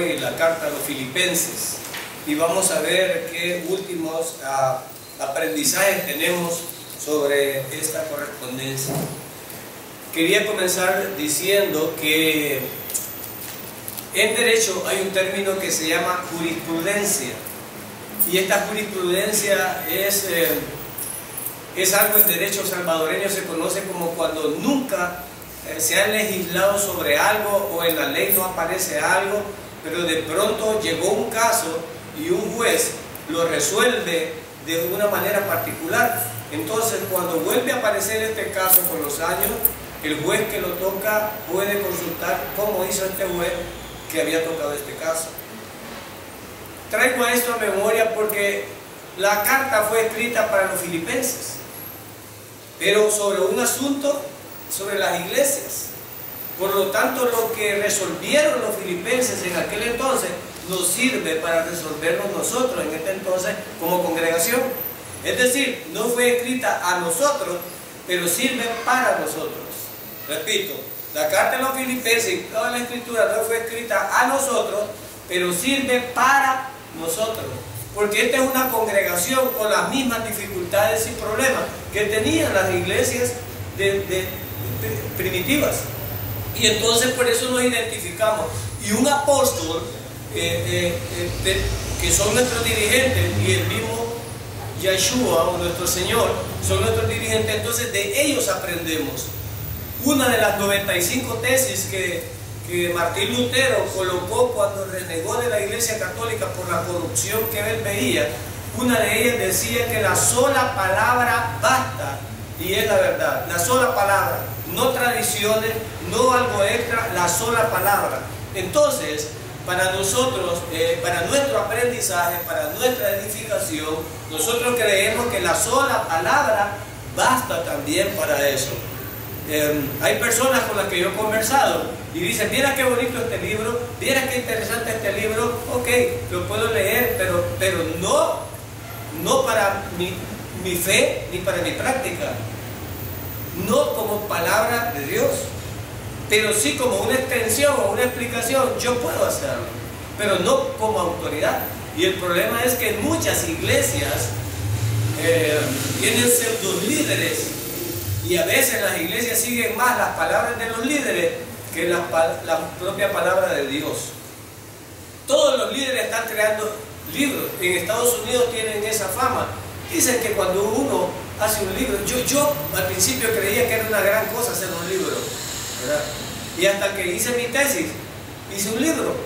hoy la carta a los Filipenses y vamos a ver qué últimos aprendizajes tenemos sobre esta correspondencia. Quería comenzar diciendo que en derecho hay un término que se llama jurisprudencia, y esta jurisprudencia es algo en derecho salvadoreño, se conoce como cuando nunca se ha legislado sobre algo o en la ley no aparece algo, pero de pronto llegó un caso y un juez lo resuelve de una manera particular. Entonces, cuando vuelve a aparecer este caso con los años, el juez que lo toca puede consultar cómo hizo este juez que había tocado este caso. Traigo esto a memoria porque la carta fue escrita para los filipenses, pero sobre un asunto sobre las iglesias. Por lo tanto, lo que resolvieron los filipenses en aquel entonces nos sirve para resolverlo nosotros en este entonces como congregación. Es decir, no fue escrita a nosotros, pero sirve para nosotros. Repito, la carta de los filipenses y toda la escritura no fue escrita a nosotros, pero sirve para nosotros. Porque esta es una congregación con las mismas dificultades y problemas que tenían las iglesias primitivas. Y entonces por eso nos identificamos. Y un apóstol, que son nuestros dirigentes, y el mismo Yeshua o nuestro Señor son nuestros dirigentes, entonces de ellos aprendemos. Una de las 95 tesis que Martín Lutero colocó cuando renegó de la Iglesia Católica por la corrupción que él veía, una de ellas decía que la sola palabra basta, y es la verdad, la sola palabra, no tradiciones, no algo extra, la sola palabra. Entonces, para nosotros, para nuestro aprendizaje, para nuestra edificación, nosotros creemos que la sola palabra basta también para eso. Hay personas con las que yo he conversado y dicen, mira qué bonito este libro, mira qué interesante este libro, ok, lo puedo leer, pero no para mi fe ni para mi práctica, no como palabra de Dios, pero sí como una extensión o una explicación, yo puedo hacerlo, pero no como autoridad. Y el problema es que en muchas iglesias tienen pseudo líderes, y a veces las iglesias siguen más las palabras de los líderes que la propia palabra de Dios. Todos los líderes están creando libros. En Estados Unidos tienen esa fama. Dicen que cuando uno hace un libro, yo al principio creía que era una gran cosa hacer un libro, ¿verdad? Y hasta que hice mi tesis, hice un libro.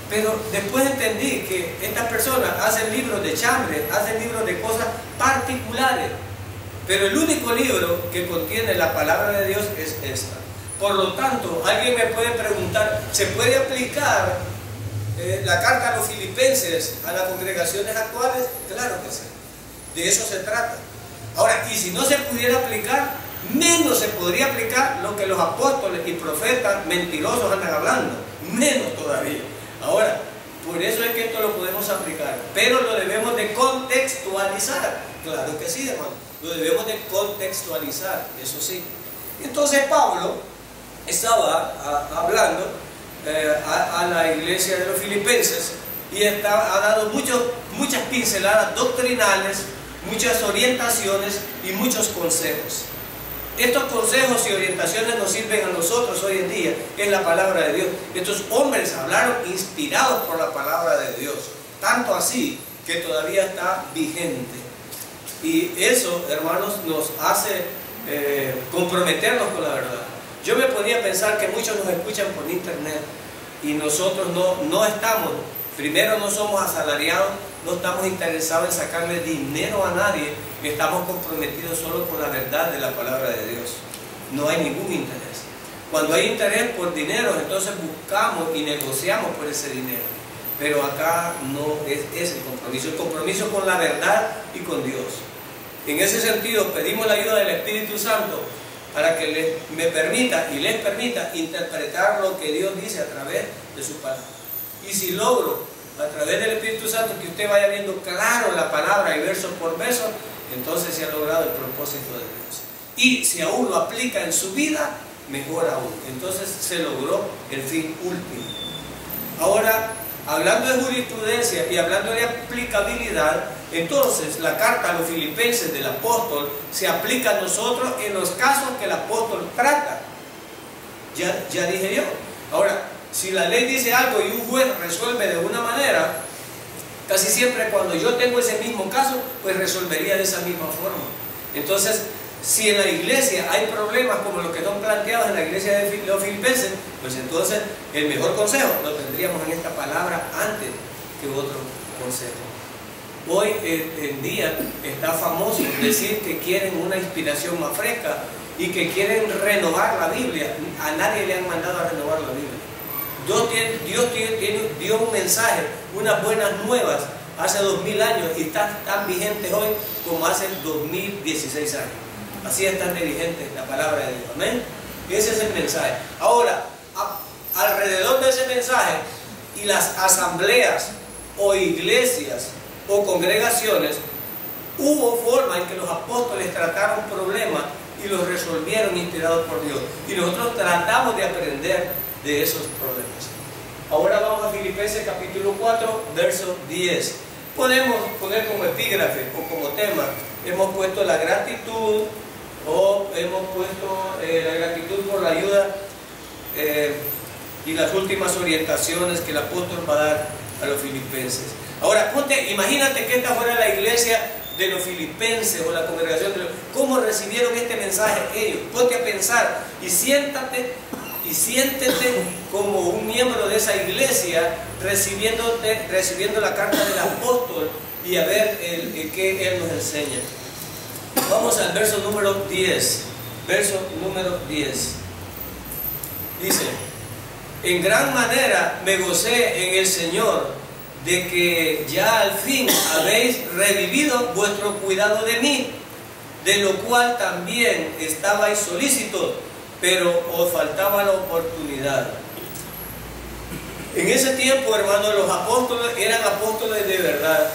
Pero después entendí que estas personas hacen libros de chambre, hacen libros de cosas particulares. Pero el único libro que contiene la palabra de Dios es esta. Por lo tanto, alguien me puede preguntar, ¿se puede aplicar la carta a los filipenses a las congregaciones actuales? Claro que sí. De eso se trata. Ahora, y si no se pudiera aplicar, menos se podría aplicar lo que los apóstoles y profetas mentirosos andan hablando. Menos todavía. Ahora, por eso es que esto lo podemos aplicar. Pero lo debemos de contextualizar. Claro que sí, hermano. Lo debemos de contextualizar, eso sí. Entonces Pablo estaba hablando a la iglesia de los filipenses y ha dado muchas pinceladas doctrinales, muchas orientaciones y muchos consejos. Estos consejos y orientaciones nos sirven a nosotros hoy en día, es la palabra de Dios. Estos hombres hablaron inspirados por la palabra de Dios, tanto así que todavía está vigente. Y eso, hermanos, nos hace comprometernos con la verdad. Yo me ponía a pensar que muchos nos escuchan por internet y nosotros no estamos, primero no somos asalariados, no estamos interesados en sacarle dinero a nadie, estamos comprometidos solo con la verdad de la palabra de Dios. No hay ningún interés. Cuando hay interés por dinero, entonces buscamos y negociamos por ese dinero. Pero acá no es el compromiso con la verdad y con Dios. En ese sentido, pedimos la ayuda del Espíritu Santo para que les permita interpretar lo que Dios dice a través de su palabra. Y si logro, a través del Espíritu Santo, que usted vaya viendo claro la palabra y verso por verso, entonces se ha logrado el propósito de Dios. Y si aún lo aplica en su vida, mejor aún. Entonces se logró el fin último. Ahora, hablando de jurisprudencia y hablando de aplicabilidad, entonces la carta a los filipenses del apóstol se aplica a nosotros en los casos que el apóstol trata. Ya dije yo. Ahora, si la ley dice algo y un juez resuelve de una manera, casi siempre cuando yo tengo ese mismo caso, pues resolvería de esa misma forma. Entonces, si en la iglesia hay problemas como los que son planteados en la iglesia de los filipenses, pues entonces el mejor consejo lo tendríamos en esta palabra antes que otro consejo. Hoy en día está famoso decir que quieren una inspiración más fresca y que quieren renovar la Biblia. A nadie le han mandado a renovar la Biblia. Dios dio un mensaje, unas buenas nuevas hace 2000 años y están tan vigentes hoy como hace 2016 años. Así es tan vigente la palabra de Dios. Amén. Ese es el mensaje. Ahora, alrededor de ese mensaje y las asambleas o iglesias o congregaciones, hubo forma en que los apóstoles trataron problemas y los resolvieron inspirados por Dios. Y nosotros tratamos de aprender de esos problemas. Ahora vamos a Filipenses capítulo 4, verso 10. Podemos poner como epígrafe o como tema, hemos puesto la gratitud, o hemos puesto la gratitud por la ayuda y las últimas orientaciones que el apóstol va a dar a los filipenses. Ahora, imagínate que esta fuera la iglesia de los filipenses o la congregación de los... ¿Cómo recibieron este mensaje ellos? Ponte a pensar y siéntate y siéntete como un miembro de esa iglesia recibiendo la carta del apóstol y a ver qué él nos enseña. Vamos al verso número 10. Verso número 10. Dice: en gran manera me gocé en el Señor de que ya al fin habéis revivido vuestro cuidado de mí, de lo cual también estabais solícitos, pero os faltaba la oportunidad. En ese tiempo, hermanos, los apóstoles eran apóstoles de verdad.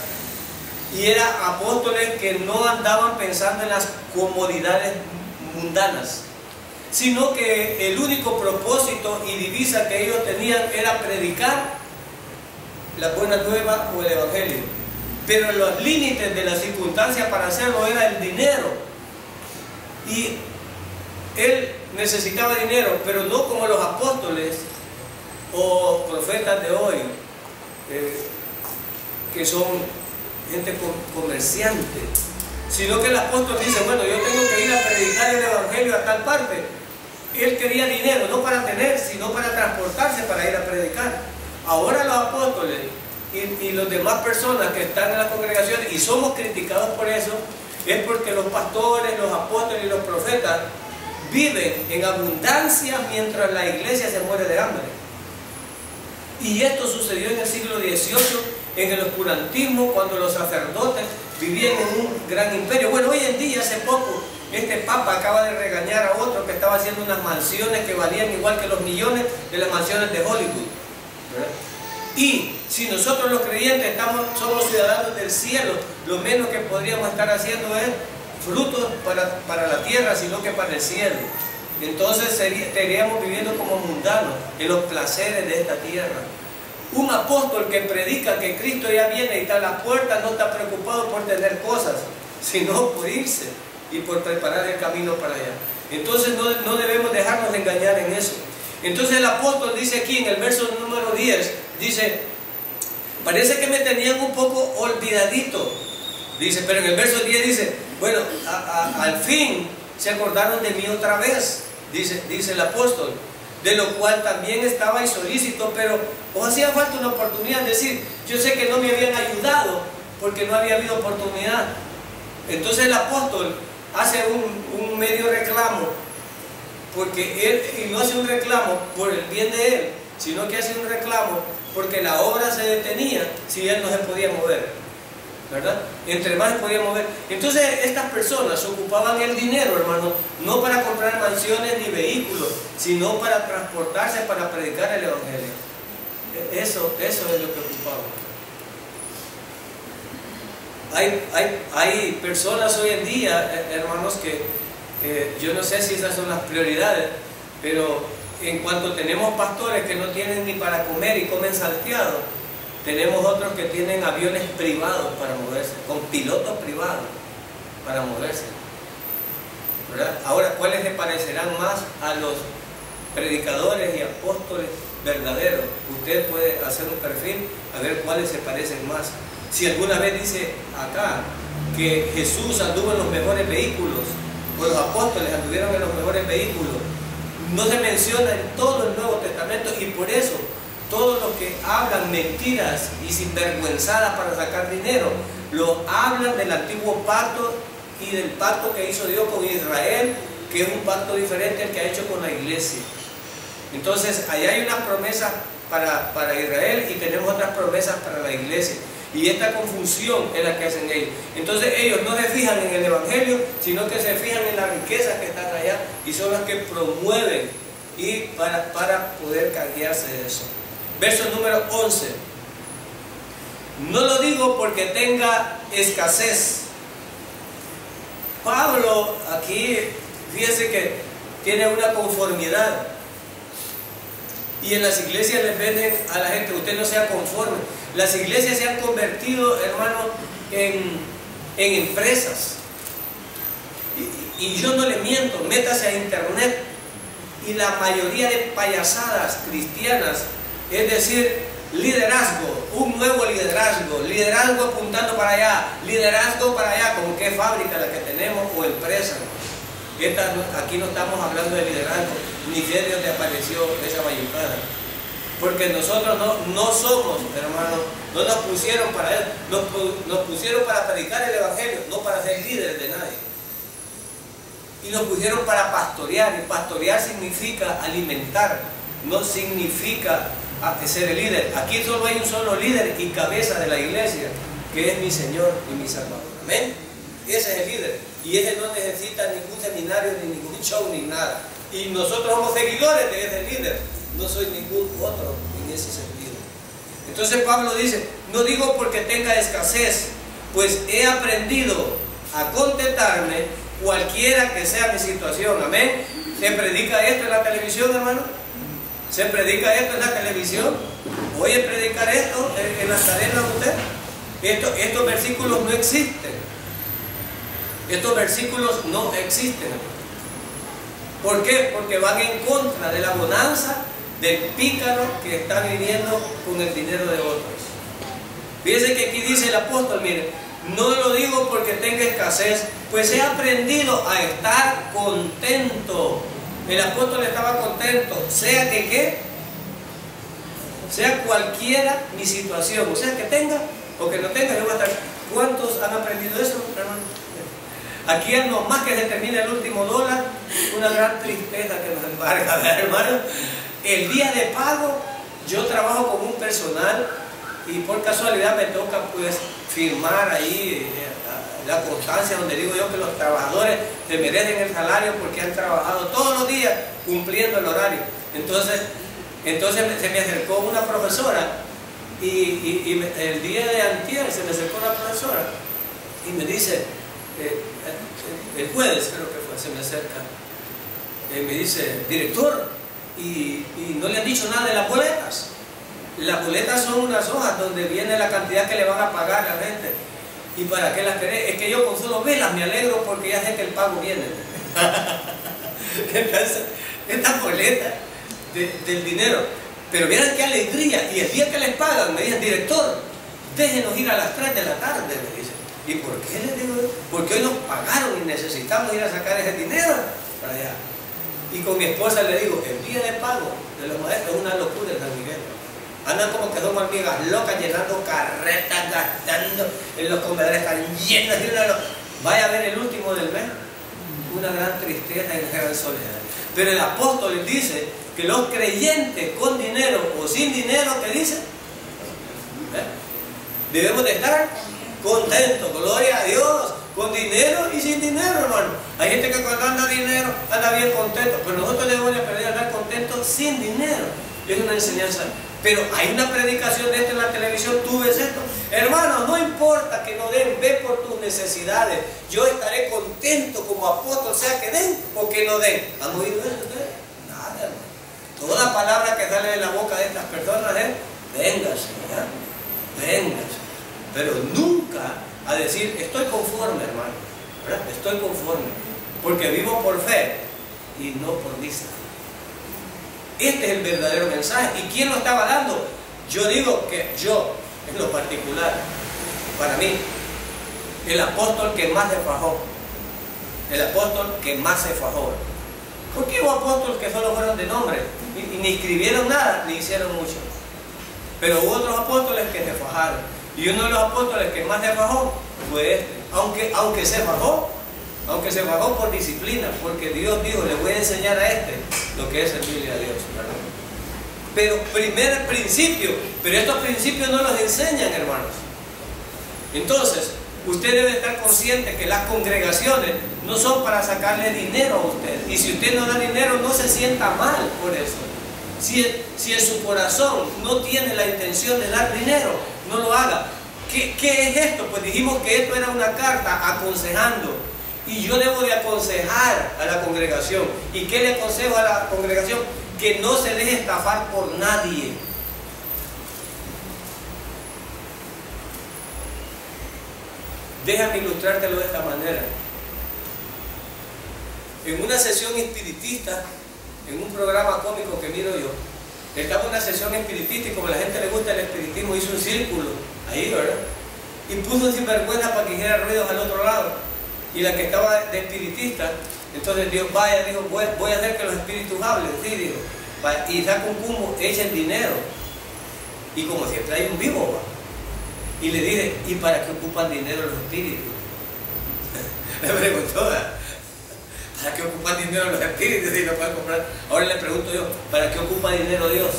Y eran apóstoles que no andaban pensando en las comodidades mundanas, sino que el único propósito y divisa que ellos tenían era predicar la buena nueva o el evangelio. Pero los límites de la circunstancia para hacerlo era el dinero. Y él necesitaba dinero, pero no como los apóstoles o profetas de hoy, que son gente comerciante, sino que el apóstol dice: bueno, yo tengo que ir a predicar el evangelio a tal parte. Él quería dinero, no para tener, sino para transportarse para ir a predicar. Ahora los apóstoles y las demás personas que están en las congregaciones, y somos criticados por eso, es porque los pastores, los apóstoles y los profetas viven en abundancia mientras la iglesia se muere de hambre. Y esto sucedió en el siglo XVIII, en el oscurantismo, cuando los sacerdotes vivían en un gran imperio. Bueno, hoy en día, hace poco, este papa acaba de regañar a otro que estaba haciendo unas mansiones que valían igual que los millones de las mansiones de Hollywood, ¿verdad? Y si nosotros los creyentes somos ciudadanos del cielo, lo menos que podríamos estar haciendo es frutos para la tierra, sino que para el cielo. Entonces estaríamos viviendo como mundanos en los placeres de esta tierra. Un apóstol que predica que Cristo ya viene y está a la puerta no está preocupado por tener cosas, sino por irse y por preparar el camino para allá. Entonces no debemos dejarnos de engañar en eso. Entonces el apóstol dice aquí en el verso número 10, dice: parece que me tenían un poco olvidadito. Dice, pero en el verso 10 dice: bueno, al fin se acordaron de mí otra vez, dice el apóstol, de lo cual también estabais solícitos, pero os hacía falta una oportunidad. Es decir, yo sé que no me habían ayudado porque no había habido oportunidad. Entonces el apóstol hace un medio reclamo, porque él, y no hace un reclamo por el bien de él, sino que hace un reclamo porque la obra se detenía si él no se podía mover, ¿verdad? Entre más se podía mover. Entonces estas personas ocupaban el dinero, hermano, no para comprar mansiones ni vehículos, sino para transportarse, para predicar el evangelio. Eso es lo que ocupaban. Hay personas hoy en día, hermanos, que yo no sé si esas son las prioridades, pero en cuanto tenemos pastores que no tienen ni para comer y comen salteado, Tenemos otros que tienen aviones privados para moverse, con pilotos privados para moverse, ¿verdad? Ahora, ¿cuáles le parecerán más a los predicadores y apóstoles verdaderos? Usted puede hacer un perfil a ver cuáles se parecen más. Si alguna vez dice acá que Jesús anduvo en los mejores vehículos, o los apóstoles anduvieron en los mejores vehículos, no se menciona en todo el Nuevo Testamento, y por eso todos los que hablan mentiras y sinvergüenzadas para sacar dinero, lo hablan del antiguo pacto y del pacto que hizo Dios con Israel, que es un pacto diferente al que ha hecho con la iglesia. Entonces, allá hay unas promesas para Israel y tenemos otras promesas para la iglesia. Y esta confusión es la que hacen ellos. Entonces ellos no se fijan en el Evangelio, sino que se fijan en las riquezas que están allá y son las que promueven y para poder canjearse de eso. Verso número 11. No lo digo porque tenga escasez. Pablo aquí, fíjese que tiene una conformidad. Y en las iglesias les venden a la gente, usted no sea conforme. Las iglesias se han convertido, hermano, en empresas. Y yo no le miento, métase a internet y la mayoría de payasadas cristianas, es decir, liderazgo, un nuevo liderazgo, liderazgo apuntando para allá, liderazgo para allá, como que fábrica la que tenemos o empresa. Aquí no estamos hablando de liderazgo, ni de Dios apareció esa bayucada. Porque nosotros no somos, hermanos, no nos pusieron para eso, nos pusieron para predicar el Evangelio, no para ser líderes de nadie. Y nos pusieron para pastorear, y pastorear significa alimentar, no significa ser el líder. Aquí solo hay un solo líder y cabeza de la iglesia, que es mi Señor y mi Salvador. Amén. Ese es el líder. Y ese no necesita ningún seminario, ni ningún show, ni nada. Y nosotros somos seguidores de ese líder. No soy ningún otro en ese sentido. Entonces Pablo dice, no digo porque tenga escasez, pues he aprendido a contentarme cualquiera que sea mi situación. Amén. ¿Se predica esto en la televisión, hermano? ¿Se predica esto en la televisión? ¿Oye predicar esto en las cadenas de usted? Estos versículos no existen. Estos versículos no existen. ¿Por qué? Porque van en contra de la bonanza del pícaro que está viviendo con el dinero de otros. Fíjense que aquí dice el apóstol, mire, no lo digo porque tenga escasez, pues he aprendido a estar contento. El apóstol estaba contento, sea que qué, sea cualquiera mi situación, o sea que tenga o que no tenga, yo voy a estar. ¿Cuántos han aprendido eso, hermano? Aquí nomás que se termine el último dólar, una gran tristeza que nos embarga, ¿verdad, hermano? El día de pago, yo trabajo con un personal y por casualidad me toca pues firmar ahí la constancia donde digo yo que los trabajadores se merecen el salario porque han trabajado todos los días cumpliendo el horario. Entonces se me acercó una profesora y el día de antier se me acercó una profesora y me dice, el jueves creo que fue, se me acerca, me dice, director, y no le han dicho nada de las boletas. Las boletas son unas hojas donde viene la cantidad que le van a pagar a la gente. ¿Y para qué las querés? Es que yo con solo verlas me alegro porque ya sé que el pago viene. Entonces, esta boleta del dinero. Pero vieran qué alegría. Y el día que les pagan, me dicen, director, déjenos ir a las 3 de la tarde, me dicen. ¿Y por qué les digo yo? Porque hoy nos pagaron y necesitamos ir a sacar ese dinero para allá. Y con mi esposa le digo, el día de pago de los maestros es una locura en San Miguel. Andan como que son hormigas locas, llenando carretas, gastando, en los comedores están llenos de una locura. Vaya a ver el último del mes, una gran tristeza y una gran soledad. Pero el apóstol dice que los creyentes con dinero o sin dinero, ¿qué dice? Debemos de estar contentos, gloria a Dios, con dinero y sin dinero, hermano. Hay gente que cuando anda dinero anda bien contento, pero nosotros debemos de aprender a andar contentos sin dinero. Es una enseñanza. Pero hay una predicación de esto en la televisión, tú ves esto. Hermano, no importa que no den, ve por tus necesidades. Yo estaré contento como apóstol, sea que den o que no den. ¿Han oído eso ustedes? Nada, hermano. Toda palabra que sale de la boca de estas personas es, véngase, ¿ya? véngase, pero nunca a decir, estoy conforme, hermano, ¿verdad? Estoy conforme, porque vivo por fe y no por vista. Este es el verdadero mensaje. ¿Y quién lo estaba dando? Yo digo que yo, en lo particular, para mí, el apóstol que más se fajó, el apóstol que más se fajó. Porque hubo apóstoles que solo fueron de nombre y ni escribieron nada, ni hicieron mucho. Pero hubo otros apóstoles que se fajaron. Y uno de los apóstoles que más se fajó fue este. Aunque se fajó por disciplina, porque Dios dijo, le voy a enseñar a este lo que es servirle a Dios, ¿verdad? Pero primer principio, pero estos principios no los enseñan, hermanos. Entonces, usted debe estar consciente que las congregaciones no son para sacarle dinero a usted. Y si usted no da dinero, no se sienta mal por eso. Si en su corazón no tiene la intención de dar dinero, no lo haga. ¿Qué es esto? Pues dijimos que esto era una carta aconsejando. Y yo debo de aconsejar a la congregación. ¿Y qué le aconsejo a la congregación? Que no se deje estafar por nadie. Déjame ilustrártelo de esta manera. En una sesión espiritista, en un programa cómico que miro yo, estaba una sesión espiritista y como a la gente le gusta el espiritismo, hizo un círculo ahí, ¿verdad? Y puso un sinvergüenza para que hiciera ruidos al otro lado. Y la que estaba de espiritista, entonces Dios vaya, dijo, voy a hacer que los espíritus hablen, sí, dijo. Y saca un cumbo, echen dinero. Y como siempre hay un vivo, ¿va? Y le dije, ¿y para qué ocupan dinero los espíritus? Le preguntó, ¿para qué ocupan dinero los espíritus si lo pueden comprar? Ahora le pregunto yo, ¿para qué ocupa dinero Dios?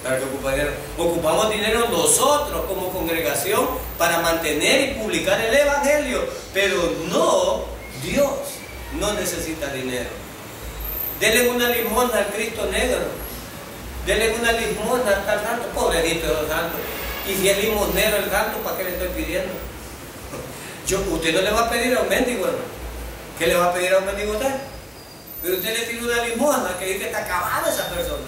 ¿Para qué ocupa dinero? Ocupamos dinero nosotros como congregación para mantener y publicar el Evangelio, pero no Dios. No necesita dinero. Denle una limosna al Cristo negro. Denle una limosna al santo, pobrecito de los santos. Y si es limosnero el santo, ¿para qué le estoy pidiendo? Usted no le va a pedir a un mendigo, hermano. ¿Qué le va a pedir a un mendigo usted? Pero usted le pide una limosna que dice que está acabada esa persona.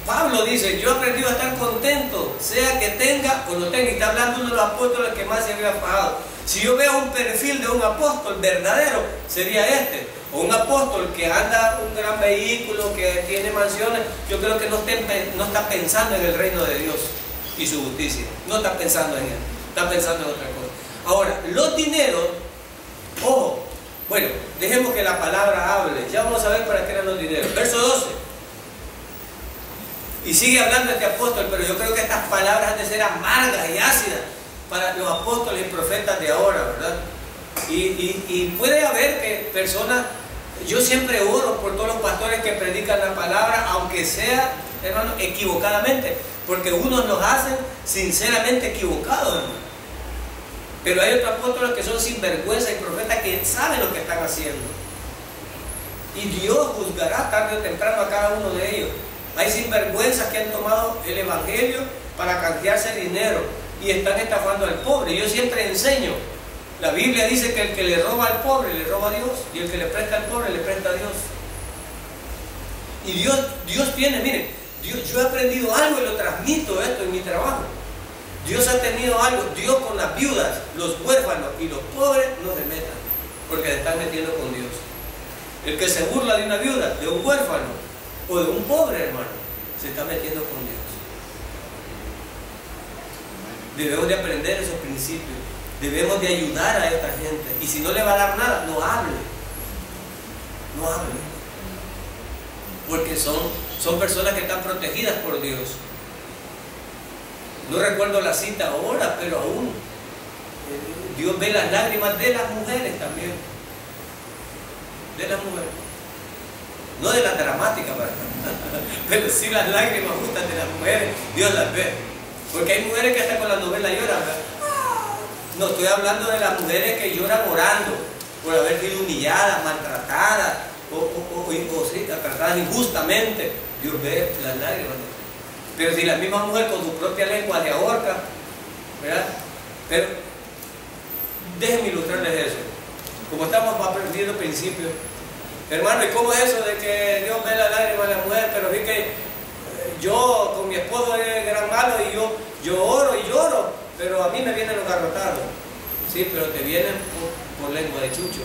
Pablo dice, yo he aprendido a estar contento, sea que tenga o no tenga. Y está hablando uno de los apóstoles que más se había fajado. Si yo veo un perfil de un apóstol verdadero, sería este. O un apóstol que anda un gran vehículo, que tiene mansiones, yo creo que no está pensando en el reino de Dios y su justicia. No está pensando en él, está pensando en otra cosa. Ahora, los dineros, ojo, bueno, dejemos que la palabra hable. Ya vamos a ver para qué eran los dineros. Verso 12. Y sigue hablando este apóstol, pero yo creo que estas palabras han de ser amargas y ácidas para los apóstoles y profetas de ahora, ¿verdad? Y puede haber que personas, yo siempre oro por todos los pastores que predican la palabra, aunque sea, hermano, equivocadamente, porque unos los hacen sinceramente equivocados, hermano. Pero hay otros apóstoles que son sinvergüenza y profetas que saben lo que están haciendo. Y Dios juzgará tarde o temprano a cada uno de ellos. Hay sinvergüenzas que han tomado el Evangelio para canjearse dinero y están estafando al pobre. Yo siempre enseño, la Biblia dice que el que le roba al pobre le roba a Dios, y el que le presta al pobre le presta a Dios. Y Dios tiene, miren, yo he aprendido algo y lo transmito esto en mi trabajo. Dios ha tenido algo. Dios con las viudas, los huérfanos y los pobres no se metan, porque se están metiendo con Dios. El que se burla de una viuda, de un huérfano o de un pobre, hermano, se está metiendo con Dios. Debemos de aprender esos principios. Debemos de ayudar a esta gente. Y si no le va a dar nada, no hable. No hable. Porque son personas que están protegidas por Dios. No recuerdo la cita ahora, pero aún Dios ve las lágrimas de las mujeres también. De las mujeres. No de las dramáticas, pero sí las lágrimas justas de las mujeres, Dios las ve. Porque hay mujeres que hasta con la novela lloran, ¿verdad? No estoy hablando de las mujeres que lloran orando por haber sido humilladas, maltratadas, o sí, tratadas injustamente. Dios ve las lágrimas. Pero si la misma mujer con su propia lengua se ahorca, ¿verdad? Pero déjenme ilustrarles eso. Como estamos aprendiendo principios, hermano, ¿y cómo es eso de que Dios ve la lágrima de la mujer? Pero vi que yo con mi esposo es gran malo y yo oro y lloro, pero a mí me vienen los garrotados. Sí, pero te vienen por lengua de chucho.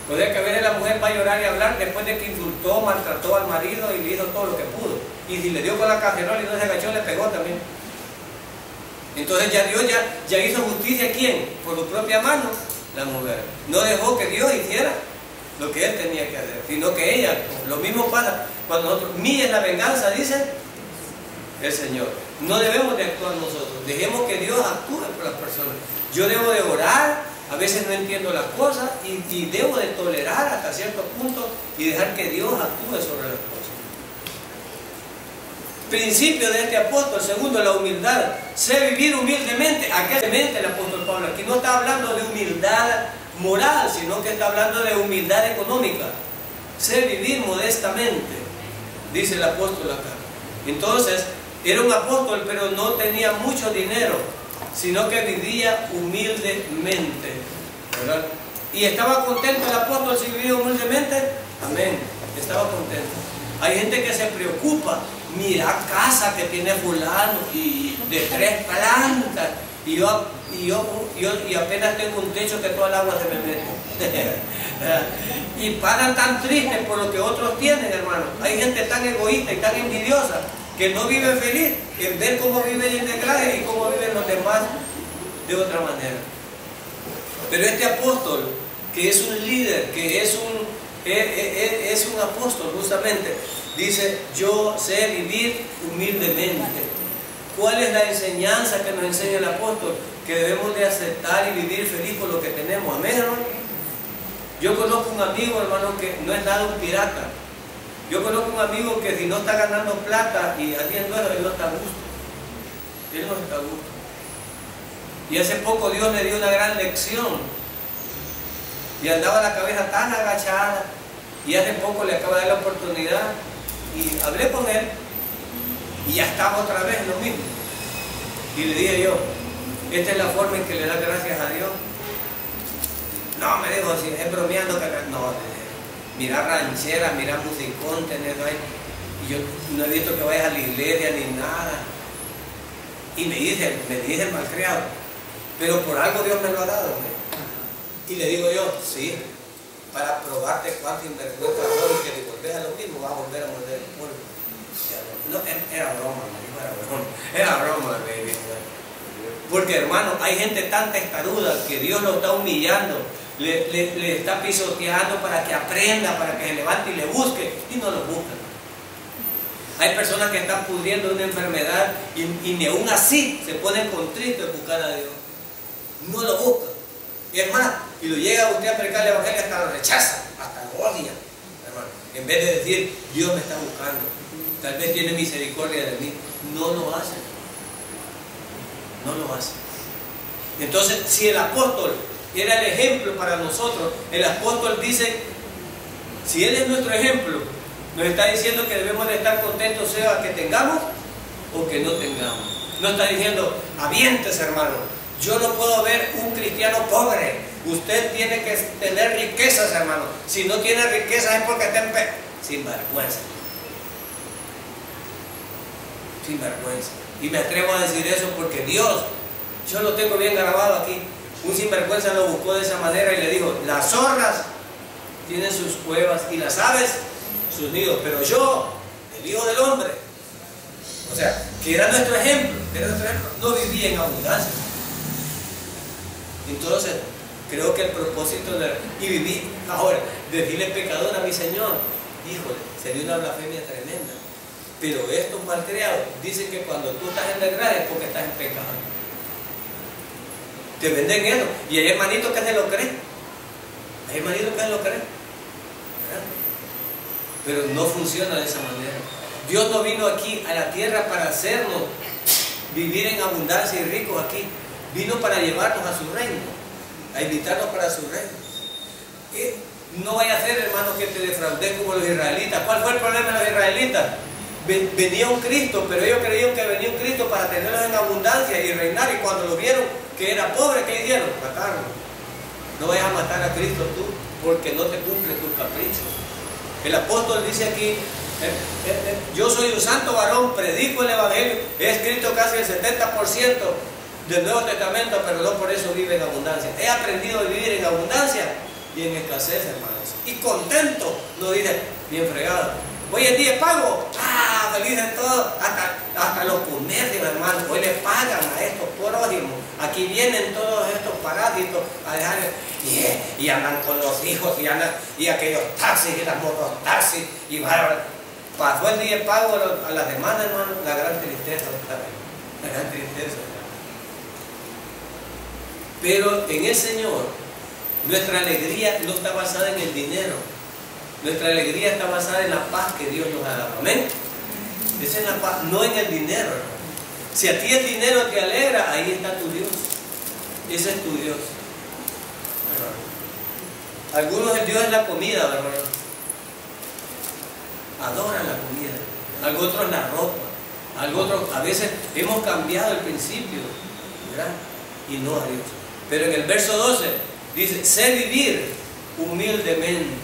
Puede que a veces la mujer va a llorar y hablar después de que insultó, maltrató al marido y le hizo todo lo que pudo. Y si le dio con la cacerola y no se agachó, le pegó también. Entonces ya Dios ya hizo justicia. ¿Quién? Por su propia mano, la mujer. No dejó que Dios hiciera lo que él tenía que hacer, sino que ella. Lo mismo pasa cuando nosotros, mía es la venganza, dice el Señor. No debemos de actuar nosotros, dejemos que Dios actúe por las personas. Yo debo de orar, a veces no entiendo las cosas y debo de tolerar hasta cierto punto y dejar que Dios actúe sobre las cosas. Principio de este apóstol. Segundo, la humildad. Sé vivir humildemente. ¿A qué se mente el apóstol Pablo? Aquí no está hablando de humildad moral, sino que está hablando de humildad económica. Sé vivir modestamente, dice el apóstol acá. Entonces, era un apóstol, pero no tenía mucho dinero, sino que vivía humildemente, ¿verdad? Y estaba contento el apóstol si vivía humildemente. Amén, estaba contento. Hay gente que se preocupa. Mira casa que tiene fulano y de 3 plantas y yo apenas tengo un techo que toda el agua se me mete. Y paran tan tristes por lo que otros tienen, hermano. Hay gente tan egoísta y tan envidiosa que no vive feliz en ver cómo viven en desgracia y cómo viven los demás de otra manera. Pero este apóstol, que es un líder, que es un apóstol justamente, dice: yo sé vivir humildemente. ¿Cuál es la enseñanza que nos enseña el apóstol? Que debemos de aceptar y vivir feliz con lo que tenemos. Amén, hermano. Yo conozco un amigo, hermano, que no es nada un pirata. Yo conozco un amigo que si no está ganando plata y haciendo eso, él no está a gusto. Él no está a gusto. Y hace poco Dios le dio una gran lección. Y andaba la cabeza tan agachada. Y hace poco le acaba de dar la oportunidad. Y hablé con él. Y ya estaba otra vez en lo mismo. Y le dije yo: esta es la forma en que le das gracias a Dios. No, me dijo, si es bromeando, que no, mira ranchera, mira musicón, tenés ahí. Y yo no he visto que vayas a la iglesia ni nada. Y me dice el malcriado: pero por algo Dios me lo ha dado. Y le digo yo: sí, para probarte cuánto sinvergüenza soy, que si volvés a lo mismo vas a volver a morder el polvo. No, era broma, era broma, baby. Porque, hermano, hay gente tan testaruda que Dios lo está humillando, le está pisoteando para que aprenda, para que se levante y le busque, y no lo buscan. Hay personas que están pudriendo una enfermedad y ni aún así se ponen contritos de buscar a Dios. No lo buscan. Y es más, y lo llega a usted a predicar el evangelio, hasta lo rechaza, hasta lo odia, hermano. En vez de decir: Dios me está buscando, tal vez tiene misericordia de mí. No lo hacen. No lo hacen. Entonces, si el apóstol era el ejemplo para nosotros, el apóstol dice, si él es nuestro ejemplo, nos está diciendo que debemos de estar contentos, sea que tengamos o que no tengamos. No está diciendo: aviéntese, hermano. Yo no puedo ver un cristiano pobre. Usted tiene que tener riquezas, hermano. Si no tiene riquezas es porque está sin vergüenza. Sin vergüenza. Y me atrevo a decir eso porque Dios, yo lo tengo bien grabado aquí. Un sinvergüenza lo buscó de esa manera y le dijo: las zorras tienen sus cuevas y las aves sus nidos, pero yo, el Hijo del Hombre, o sea, que era nuestro ejemplo, no vivía en abundancia. Entonces, creo que el propósito de vivir ahora, decirle pecador a mi Señor, híjole, sería una blasfemia tremenda. Pero estos malcriados dicen que cuando tú estás en desgracia es porque estás en pecado. Te venden eso. Y hay hermanitos que se lo creen. Hay hermanitos que se lo creen. ¿Verdad? Pero no funciona de esa manera. Dios no vino aquí a la tierra para hacernos vivir en abundancia y ricos aquí. Vino para llevarnos a su reino, a invitarnos para su reino. Y no vaya a ser, hermano, que te defraudé como los israelitas. ¿Cuál fue el problema de los israelitas? Venía un Cristo, pero ellos creían que venía un Cristo para tenerlos en abundancia y reinar. Y cuando lo vieron que era pobre, ¿qué hicieron? Matarlo. No vayas a matar a Cristo tú, porque no te cumple tus caprichos. El apóstol dice aquí Yo soy un santo varón, predico el Evangelio, he escrito casi el 70% del Nuevo Testamento, pero no por eso vive en abundancia. He aprendido a vivir en abundancia y en escasez, hermanos. Y contento, no dice bien fregado. Hoy en día pago, feliz de todo, hasta los comercios, hermanos. Hoy le pagan a estos prójimos. Aquí vienen todos estos parásitos a dejar, y andan con los hijos, y aquellos taxis, y las mototaxis, y pasó el día de pago a las demás, hermano, la gran tristeza, la gran tristeza. Pero en el Señor, nuestra alegría no está basada en el dinero. Nuestra alegría está basada en la paz que Dios nos ha dado. Amén. Esa es la paz, no en el dinero, hermano. Si a ti el dinero te alegra, ahí está tu Dios. Ese es tu Dios. Algunos el Dios es la comida, hermano. Adoran la comida. Algunos la ropa. Algunos, a veces hemos cambiado el principio, ¿verdad? Y no a Dios. Pero en el verso 12 dice, sé vivir humildemente.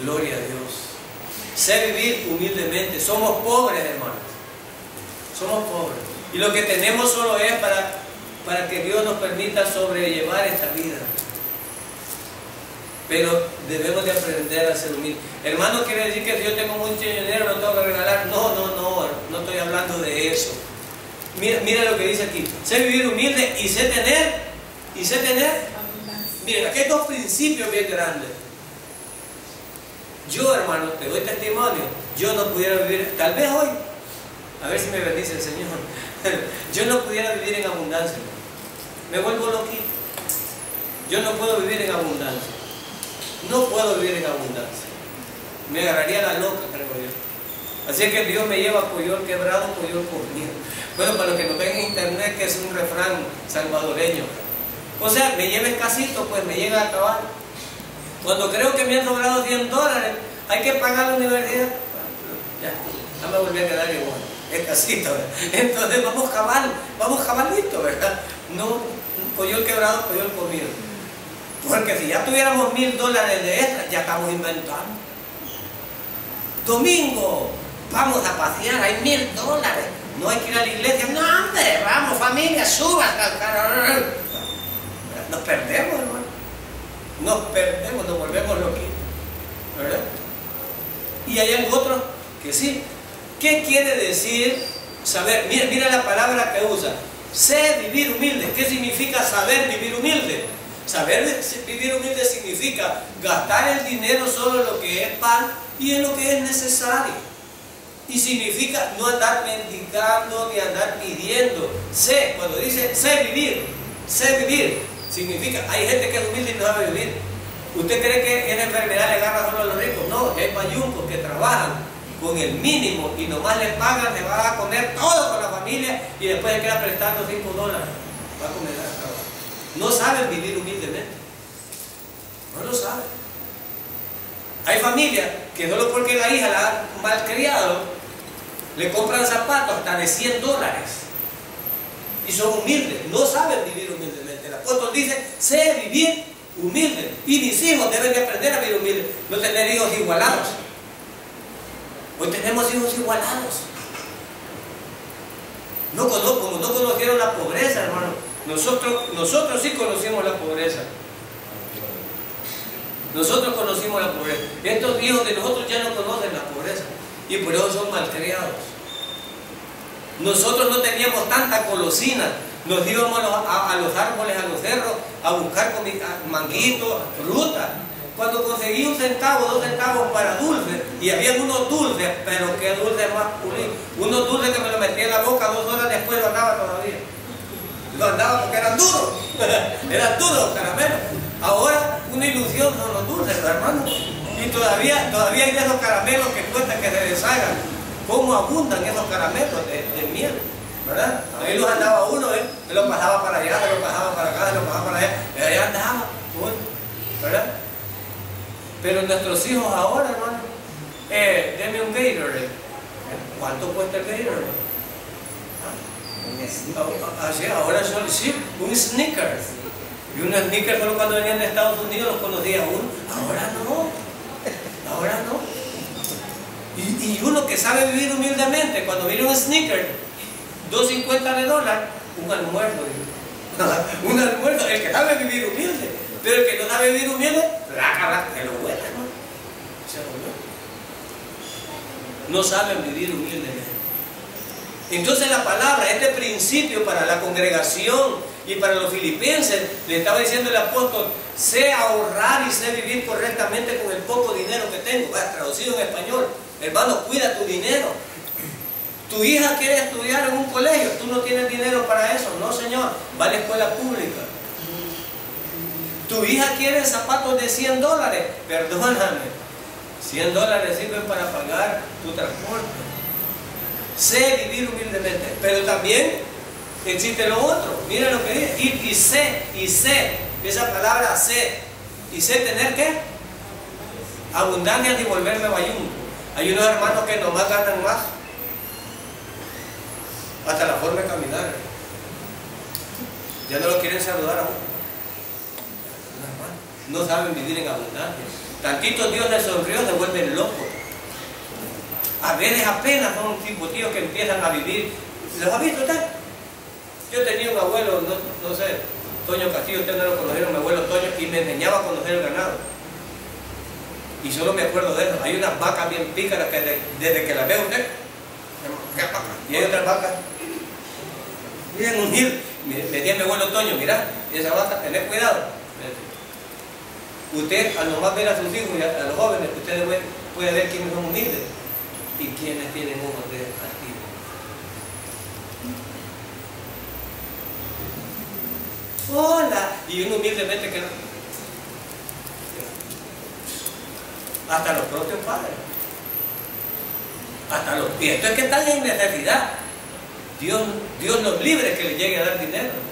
Gloria a Dios. Sé vivir humildemente. Somos pobres, hermanos. Somos pobres. Y lo que tenemos solo es para que Dios nos permita sobrellevar esta vida. Pero debemos de aprender a ser humildes. Hermano, quiere decir que si yo tengo mucho dinero no tengo que regalar. No estoy hablando de eso. Mira lo que dice aquí. Sé vivir humilde y sé tener. Miren, aquí hay dos principios bien grandes. Yo, hermano, te doy testimonio. Yo no pudiera vivir, tal vez hoy, a ver si me bendice el Señor. Yo no pudiera vivir en abundancia. Me vuelvo loquito. Yo no puedo vivir en abundancia. No puedo vivir en abundancia. Me agarraría la loca, creo yo. Así que Dios me lleva coyol quebrado, coyol comido. Bueno, para los que no ven en internet, que es un refrán salvadoreño. O sea, me lleva escasito, pues me llega a acabar. Cuando creo que me han sobrado $100, hay que pagar la universidad. Ya me volví a quedar igual. Escasito, ¿verdad? Entonces vamos cabalito, ¿verdad? No coyol quebrado, coyol comido. Porque si ya tuviéramos $1000 de extra, ya estamos inventando. Domingo, vamos a pasear, hay $1000. No hay que ir a la iglesia. No, hombre, vamos familia, suba hasta el carro. Nos perdemos, hermano. Nos perdemos, nos volvemos loquitos, ¿verdad? Y hay otros que sí. ¿Qué quiere decir saber? Mira la palabra que usa. Sé vivir humilde. ¿Qué significa saber vivir humilde? Saber vivir humilde significa gastar el dinero solo en lo que es pan y en lo que es necesario. Y significa no andar mendigando ni andar pidiendo. Sé, cuando dice sé vivir, significa, hay gente que es humilde y no sabe vivir. ¿Usted cree que esa enfermedad le agarra solo a los ricos? No, hay payuncos que trabajan con el mínimo y nomás le pagan, le van a comer todo con la familia y después le queda prestando $5. Va a comer a trabajo. No saben vivir humildemente. No lo saben. Hay familias que solo porque la hija la ha malcriado, le compran zapatos hasta de $100 y son humildes. No saben vivir humildemente. El apóstol dice, sé vivir humilde. Y mis hijos deben de aprender a vivir humilde. No tener hijos igualados. Hoy tenemos hijos igualados. Como no conocieron la pobreza, hermano. Nosotros sí conocimos la pobreza. Nosotros conocimos la pobreza. Estos hijos de nosotros ya no conocen la pobreza. Y por eso son malcriados. Nosotros no teníamos tanta golosina. Nos íbamos a los árboles, a los cerros, a buscar manguitos, fruta. Cuando conseguí $1 centavo, 2 centavos para dulces, y había unos dulces, pero qué dulces más pulidos. Unos dulces que me lo metí en la boca 2 horas después, lo andaba todavía. Lo andaba porque eran duros. Eran duros los caramelos. Ahora, una ilusión son los dulces, hermano. Y todavía hay de esos caramelos que cuestan que se deshagan. ¿Cómo abundan esos caramelos de miel? ¿Verdad? Ahí los andaba uno, se lo pasaba para allá, se lo pasaba para acá, se lo pasaba para allá. Y ahí andaba, ¿verdad? Pero nuestros hijos ahora, hermano, denme un Gatorade. ¿Cuánto cuesta el Gatorade? Así, ahora son, sí, un Snickers. Y unos Snickers solo cuando venían de Estados Unidos los conocía uno. Ahora no. Y uno que sabe vivir humildemente, cuando viene un sneaker, $2.50 de dólar, un almuerzo. Un almuerzo, el que sabe vivir humilde. Pero el que no sabe vivir humilde, que lo huele, ¿no? No saben vivir humildemente. Entonces la palabra, este principio para la congregación y para los filipenses, le estaba diciendo el apóstol: sé ahorrar y sé vivir correctamente con el poco dinero que tengo. Traducido en español: hermano, cuida tu dinero. Tu hija quiere estudiar en un colegio, tú no tienes dinero para eso. No, señor, va a la escuela pública. Tu hija quiere zapatos de $100, perdóname, $100 sirven para pagar tu transporte. Sé vivir humildemente, pero también existe lo otro. Mira lo que dice, y sé, esa palabra sé, y sé tener ¿qué? Abundancia y volverme bayunco. Hay unos hermanos que nomás ganan más, hasta la forma de caminar, ya no lo quieren saludar aún. No saben vivir en abundancia. Tantito Dios les sonrió, se vuelven locos. A veces apenas son tipos tíos que empiezan a vivir. ¿Los ha visto usted? Yo tenía un abuelo, no sé, Toño Castillo, usted no lo conocieron, mi abuelo Toño, y me enseñaba a conocer el ganado. Y solo me acuerdo de eso. Hay unas vacas bien pícaras que desde que las veo usted, y hay otras vacas bien humildes. Me decía mi abuelo Toño: mira, esa vaca, tened cuidado. Usted, al nomás ver a sus hijos y a los jóvenes, usted puede ver quiénes son humildes y quiénes tienen ojos de castigo. Hola, y uno humildemente que no. Hasta los propios padres. Y esto es que están en necesidad. Dios los libre que les llegue a dar dinero.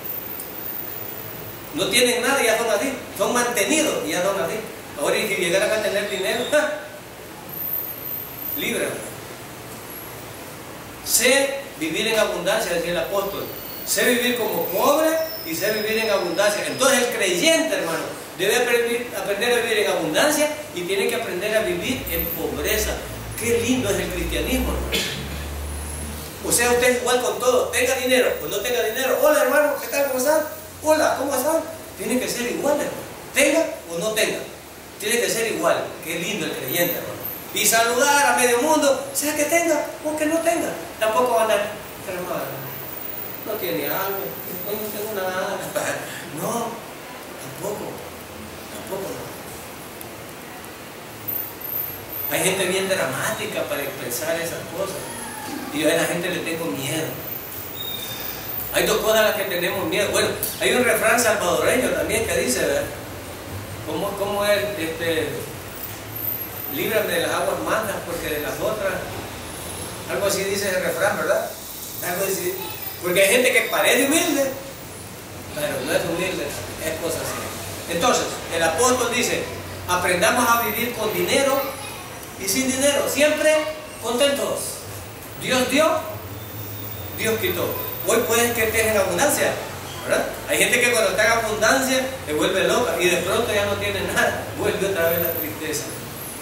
No tienen nada y ya son así. Son mantenidos y ya son así. Ahora, y si llegaran a tener dinero, libre. Sé vivir en abundancia, decía el apóstol. Sé vivir como pobre y sé vivir en abundancia. Entonces el creyente, hermano, debe aprender a vivir en abundancia y tiene que aprender a vivir en pobreza. Qué lindo es el cristianismo, hermano. O sea, usted es igual con todo. Tenga dinero o no tenga dinero. Hola, hermano, ¿qué tal? ¿Cómo están? Hola, ¿cómo están? Tiene que ser igual, hermano. Tenga o no tenga. Tiene que ser igual. Qué lindo el creyente, hermano. Y saludar a medio mundo, sea que tenga o que no tenga. Tampoco van a andar, hermano, no tiene algo, hoy no tengo nada. No, tampoco no. Hay gente bien dramática para expresar esas cosas. Y yo a la gente le tengo miedo. Hay dos cosas a las que tenemos miedo. Bueno, hay un refrán salvadoreño también que dice, ¿verdad? ¿Cómo es? Líbrame de las aguas mandas porque de las otras. Algo así dice el refrán, ¿verdad? Algo así. Porque hay gente que parece humilde, pero no es humilde, es cosa así. Entonces, el apóstol dice: aprendamos a vivir con dinero y sin dinero, siempre contentos. Dios dio, Dios quitó. Hoy pueden que estés en abundancia, ¿verdad? Hay gente que cuando está en abundancia se vuelve loca y de pronto ya no tiene nada, vuelve otra vez la tristeza.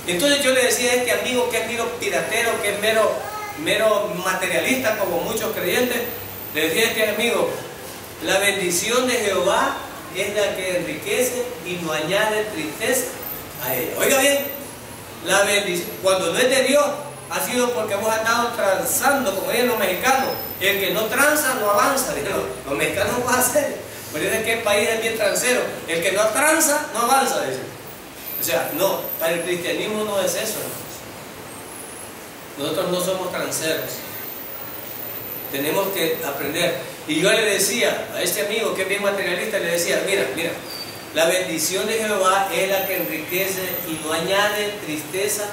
Entonces yo le decía a este amigo que es mero piratero, que es mero materialista como muchos creyentes, le decía a este amigo: la bendición de Jehová es la que enriquece y no añade tristeza a ella. Oiga bien, la bendición, cuando no es de Dios, ha sido porque hemos andado transando, como dicen los mexicanos. El que no tranza no avanza. Los mexicanos no van a hacer. Por eso es que el país es bien transero. El que no tranza no avanza, dicen. O sea, no, para el cristianismo no es eso, hermanos. Nosotros no somos transeros. Tenemos que aprender. Y yo le decía a este amigo que es bien materialista, le decía: mira, la bendición de Jehová es la que enriquece y no añade tristeza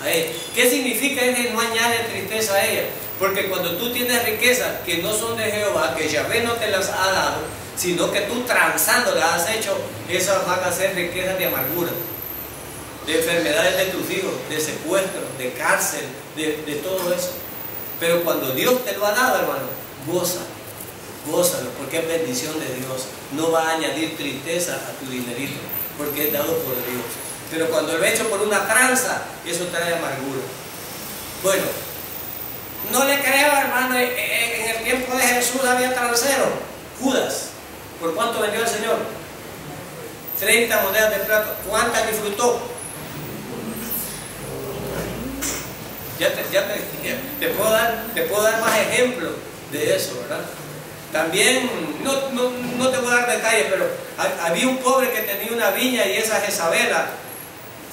a ella. ¿Qué significa que no añade tristeza a ella? Porque cuando tú tienes riquezas que no son de Jehová, que Yahvé no te las ha dado, sino que tú transando las has hecho, esas van a ser riquezas de amargura, de enfermedades de tus hijos, de secuestro, de cárcel, de todo eso. Pero cuando Dios te lo ha dado, hermano, gózalo, porque es bendición de Dios. No va a añadir tristeza a tu dinerito, porque es dado por Dios. Pero cuando lo he hecho por una tranza, eso trae amargura. Bueno, no le creo, hermano, en el tiempo de Jesús había transero. Judas, ¿por cuánto vendió el Señor? 30 monedas de plata. ¿Cuántas disfrutó? Te puedo dar más ejemplos de eso, ¿verdad? También, no te voy a dar detalles, pero había un pobre que tenía una viña y esa Jezabela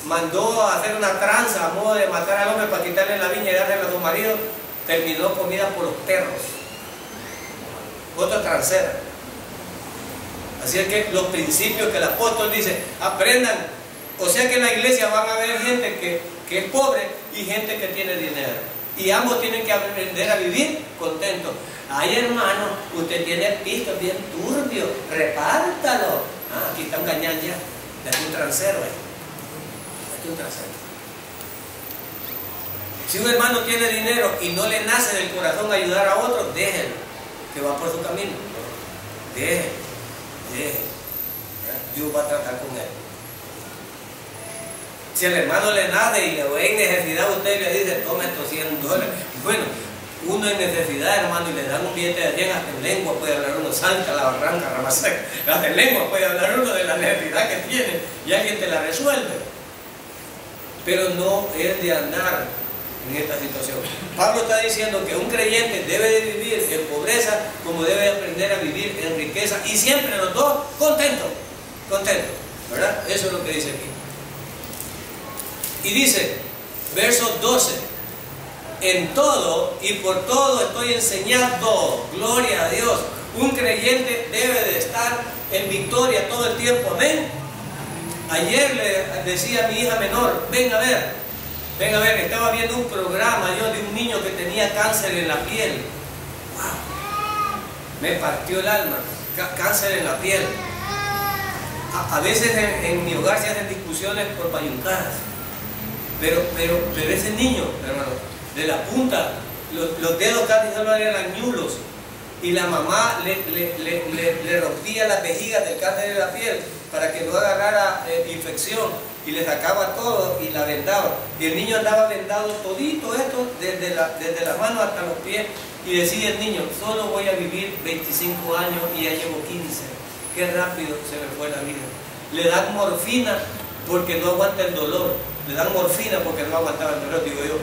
mandó a hacer una tranza a modo de matar al hombre para quitarle la viña y darle a su marido. Terminó comida por los perros. Otra trancera. Así es que los principios que el apóstol dice, aprendan. O sea que en la iglesia van a haber gente que es pobre y gente que tiene dinero. Y ambos tienen que aprender a vivir contentos. Ay, hermano, usted tiene pistos bien turbios, repártalo. Ah, aquí está un gañán ya. Aquí un transero ahí. Aquí un transero. Si un hermano tiene dinero y no le nace del corazón ayudar a otro, déjelo, que va por su camino. Déjelo. Dios va a tratar con él. Si el hermano le nace y le ve en necesidad, usted le dice, toma estos $100. Bueno, uno en necesidad, hermano, y le dan un billete de 100, hasta en lengua puede hablar uno, Santa la Barranca, Ramasec, hasta en lengua puede hablar uno de la necesidad que tiene y alguien te la resuelve. Pero no es de andar en esta situación. Pablo está diciendo que un creyente debe de vivir en pobreza como debe aprender a vivir en riqueza y siempre los dos contentos, ¿verdad? Eso es lo que dice aquí. Y dice, verso 12, en todo y por todo estoy enseñando, gloria a Dios. Un creyente debe de estar en victoria todo el tiempo, amén. Ayer le decía a mi hija menor, ven a ver, estaba viendo un programa yo de un niño que tenía cáncer en la piel. Wow, me partió el alma, cáncer en la piel. A veces en mi hogar se hacen discusiones por payuncadas. Pero ese niño, hermano, de la punta, los dedos casi solo eran ñulos, y la mamá le rompía las vejigas del cáncer de la piel para que no agarrara infección, y le sacaba todo y la vendaba. Y el niño andaba vendado todito esto, desde la mano hasta los pies, y decía el niño, solo voy a vivir 25 años y ya llevo 15. Qué rápido se me fue la vida. Le dan morfina porque no aguanta el dolor. Le dan morfina porque no aguantaba el dolor. Digo yo,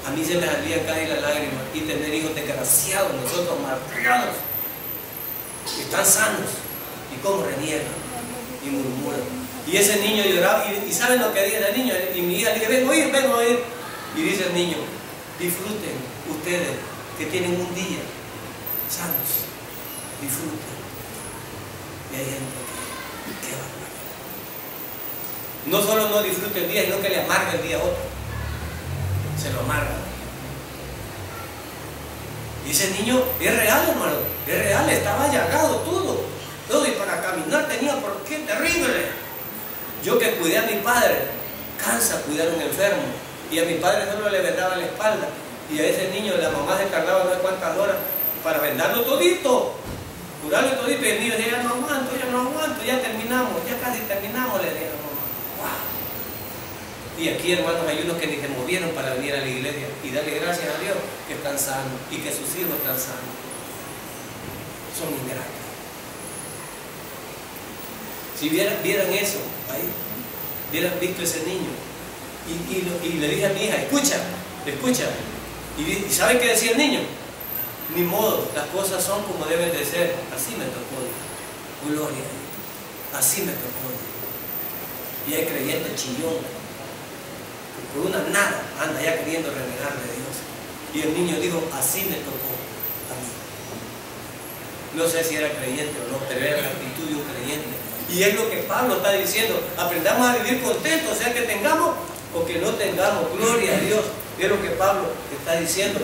a mí se me salían casi las lágrimas. Y tener hijos desgraciados, nosotros marcados, están sanos. Y cómo reniegan y murmuran. Y ese niño lloraba. Y ¿saben lo que dice el niño? Y mi hija le dije, vengo a ir. Y dice el niño, disfruten ustedes que tienen un día sanos. Disfruten. Y hay gente que va. No solo no disfruta el día, sino que le amarga el día a otro. Se lo amarga. Y ese niño es real, hermano. Es real, estaba llagado todo. Y para caminar tenía por qué terrible. Yo que cuidé a mi padre, cansa cuidar a un enfermo. Y a mi padre solo le vendaba la espalda. Y a ese niño la mamá se tardaba no sé cuántas horas para vendarlo todito. Curarlo todito. Y el niño decía, ya no aguanto, ya terminamos, ya casi terminamos, le decía. Wow. Y aquí, hermanos, hay unos que ni se movieron para venir a la iglesia y darle gracias a Dios que están sanos y que sus hijos están sanos. Son ingratos. Si vieran eso ahí, hubieran visto ese niño. Y le dije a mi hija, escucha. Y ¿sabe qué decía el niño? Ni modo, las cosas son como deben de ser. Así me tocó. Gloria a Dios. Así me tocó. Y hay creyentes chillón, que por una nada anda ya queriendo renegar de Dios. Y el niño dijo, así me tocó a mí. No sé si era creyente o no, pero era la actitud de un creyente. Y es lo que Pablo está diciendo, aprendamos a vivir contentos, o sea que tengamos o que no tengamos, gloria a Dios. Es lo que Pablo está diciendo.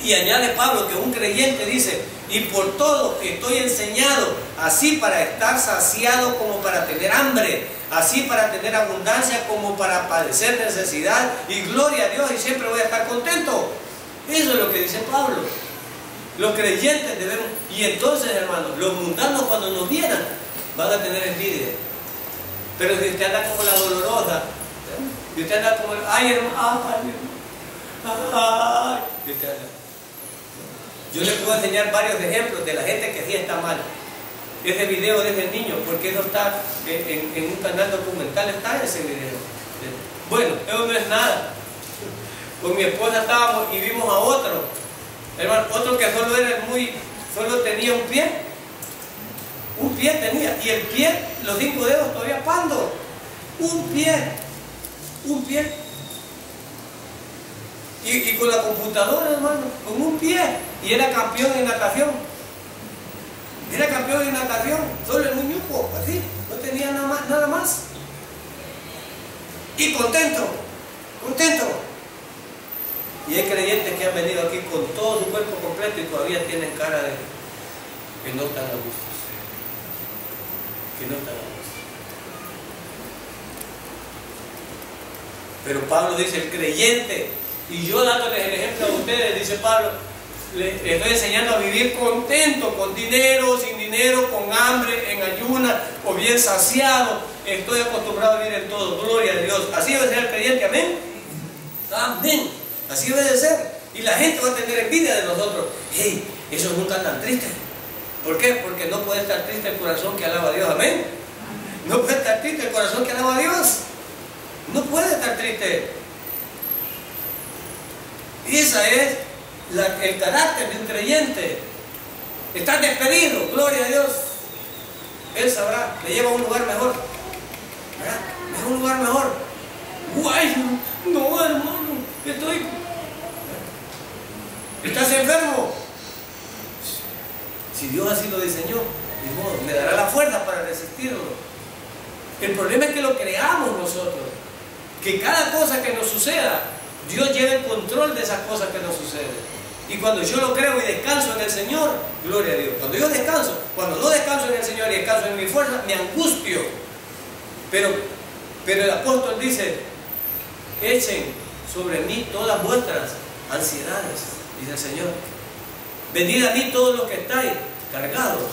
Y añade Pablo que un creyente dice, y por todo estoy enseñado, así para estar saciado como para tener hambre, así para tener abundancia como para padecer necesidad, y gloria a Dios, y siempre voy a estar contento. Eso es lo que dice Pablo. Los creyentes debemos, y entonces, hermanos, los mundanos cuando nos vieran van a tener envidia. Pero si usted anda como la dolorosa, y usted anda como, ay hermano, ¡ay! Yo les puedo enseñar varios ejemplos de la gente que sí está mal. Ese video de ese niño, porque eso está en un canal documental, está ese video. Bueno, eso no es nada. Con mi esposa estábamos y vimos a otro, hermano, otro que solo tenía un pie tenía, y el pie, los 5 dedos todavía pando, un pie, y con la computadora, hermano, con un pie, y era campeón en natación, solo el muñeco, así, no tenía nada más, y contento, y hay creyentes que han venido aquí con todo su cuerpo completo y todavía tienen cara de que no están a gusto. Pero Pablo dice, el creyente, y yo dándoles el ejemplo a ustedes, dice Pablo, les estoy enseñando a vivir contento, con dinero, sin dinero, con hambre, en ayuna o bien saciado. Estoy acostumbrado a vivir en todo, gloria a Dios. Así debe ser el creyente, amén. Amén. Así debe de ser. Y la gente va a tener envidia de nosotros. Hey, esos nunca andan tristes. ¿Por qué? Porque no puede estar triste el corazón que alaba a Dios, amén. No puede estar triste el corazón que alaba a Dios. No puede estar triste. Y esa es el carácter de un creyente. Estás despedido, gloria a Dios. Él sabrá, le lleva a un lugar mejor. ¿Verdad? Es un lugar mejor. Guay, no, hermano, ¿Estás enfermo? Si Dios así lo diseñó, me dará la fuerza para resistirlo. El problema es que lo creamos nosotros. Que cada cosa que nos suceda, Dios lleva el control de esas cosas que nos suceden. Y cuando yo lo creo y descanso en el Señor, gloria a Dios. Cuando yo descanso, cuando no descanso en el Señor y descanso en mi fuerza, me angustio. Pero el apóstol dice, echen sobre mí todas vuestras ansiedades, dice el Señor. Venid a mí todos los que estáis cargados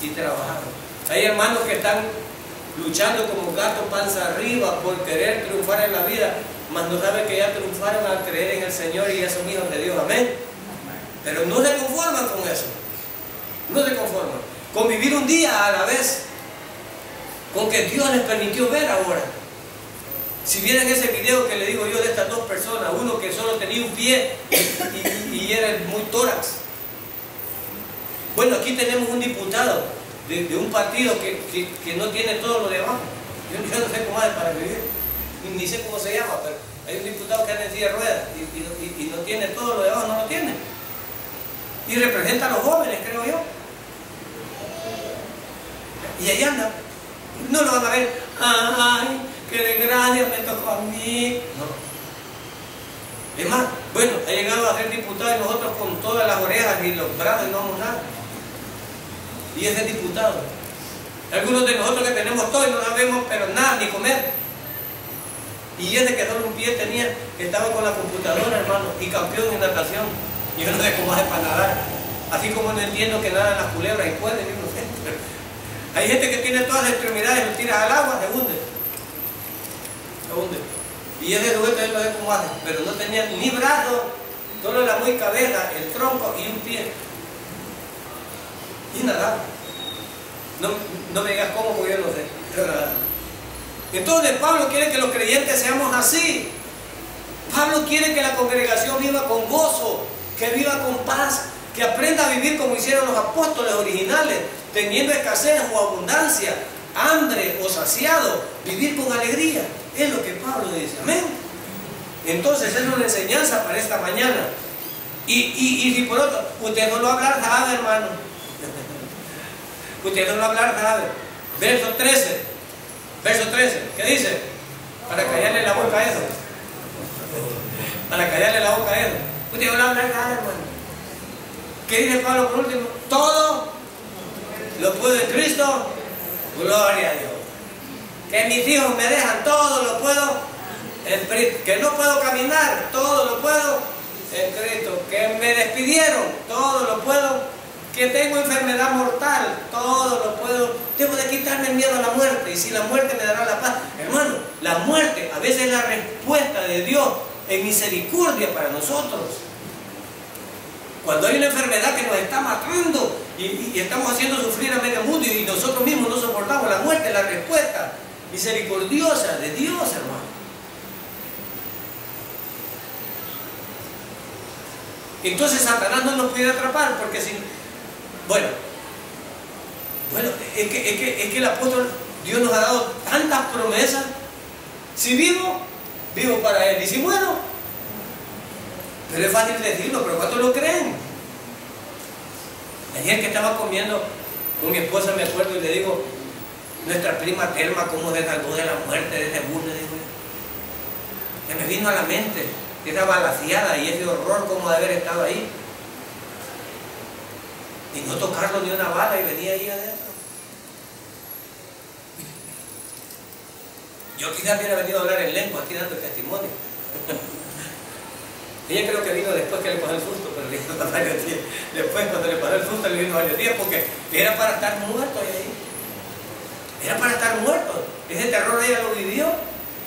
y trabajados. Hay hermanos que están luchando como gato panza arriba por querer triunfar en la vida, mas no saben que ya triunfaron al creer en el Señor y ya son hijos de Dios, amén. Pero no se conforman con eso, no se conforman con vivir un día a la vez, con que Dios les permitió ver ahora. Si vieran ese video que le digo yo de estas dos personas, uno que solo tenía un pie y era muy tórax. Bueno, aquí tenemos un diputado de un partido que no tiene todo lo de abajo. Yo no sé cómo es para vivir, ni sé cómo se llama, pero hay un diputado que anda en silla de ruedas y no tiene todo lo de abajo, no lo tiene. Y representa a los jóvenes, creo yo. Y ahí anda. No lo van a ver. ¡Ay, qué desgracia me tocó a mí! No. Es más, bueno, ha llegado a ser diputado y nosotros con todas las orejas y los brazos y no vamos nada. Y ese diputado. Algunos de nosotros que tenemos todo y no sabemos, pero nada, ni comer. Y ese que solo un pie tenía, estaba con la computadora, hermano, y campeón en natación. Yo no sé cómo hace para nadar. Así como no entiendo que nadan las culebras y pueden, yo no sé. Hay gente que tiene todas las extremidades, lo tiras al agua, se hunde. Se hunde. Y ese juguete él no sé cómo hace, pero no tenía ni brazo, solo la muy cabeza, el tronco y un pie. Y nada. No me digas cómo, porque yo no sé. Pero nada. Entonces Pablo quiere que los creyentes seamos así. Pablo quiere que la congregación viva con gozo, que viva con paz, que aprenda a vivir como hicieron los apóstoles originales, teniendo escasez o abundancia, hambre o saciado, vivir con alegría. Es lo que Pablo dice, amén. Entonces es una enseñanza para esta mañana. Y si por otro, usted no lo va a hablar nada, hermano. Usted no lo va a hablar nada. Verso 13. Verso 13, ¿qué dice? Para callarle la boca a eso. Para callarle la boca a eso. Usted no lo va a hablar nada, hermano. ¿Qué dice Pablo por último? Todo lo puedo en Cristo, gloria a Dios. Que mis hijos me dejan, todo lo puedo en Cristo. Que no puedo caminar, todo lo puedo en Cristo. Que me despidieron, todo lo puedo. Que tengo enfermedad mortal, todo lo puedo. Tengo de quitarme el miedo a la muerte. Y si la muerte me dará la paz. Hermano, la muerte a veces es la respuesta de Dios en misericordia para nosotros. Cuando hay una enfermedad que nos está matando y estamos haciendo sufrir a medio mundo y nosotros mismos no soportamos la muerte, la respuesta misericordiosa de Dios, hermano. Entonces Satanás no nos puede atrapar porque si... Bueno, es que el apóstol, Dios nos ha dado tantas promesas. Si vivo, vivo para Él. Y si muero, pero es fácil decirlo, pero ¿cuántos lo creen? Ayer que estaba comiendo con mi esposa, me acuerdo y le digo, nuestra prima Telma, cómo se salvó de la muerte, de ese bus, le digo, que me vino a la mente esa balaceada y ese horror como de haber estado ahí y no tocarlo ni una bala y venía ahí adentro. Yo quizás hubiera venido a hablar en lengua aquí dando el testimonio. Ella creo que vino después que le pasó el susto, pero le vino varios días. Después cuando le pasó el susto le vino varios días porque era para estar muerto ahí. Era para estar muerto. Ese terror ella lo vivió.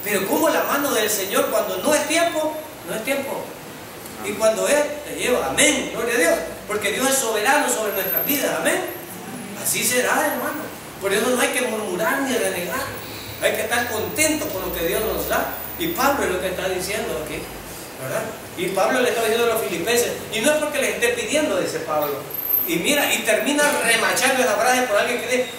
Pero como la mano del Señor cuando no es tiempo, no es tiempo. Y cuando es, te lleva. Amén. Gloria a Dios. Porque Dios es soberano sobre nuestras vidas. Amén. Así será, hermano. Por eso no hay que murmurar ni renegar. Hay que estar contentos con lo que Dios nos da. Y Pablo es lo que está diciendo aquí, ¿verdad? Y Pablo le está diciendo a los filipenses, y no es porque les esté pidiendo, dice Pablo. Y mira, y termina remachando esa frase por alguien que dice,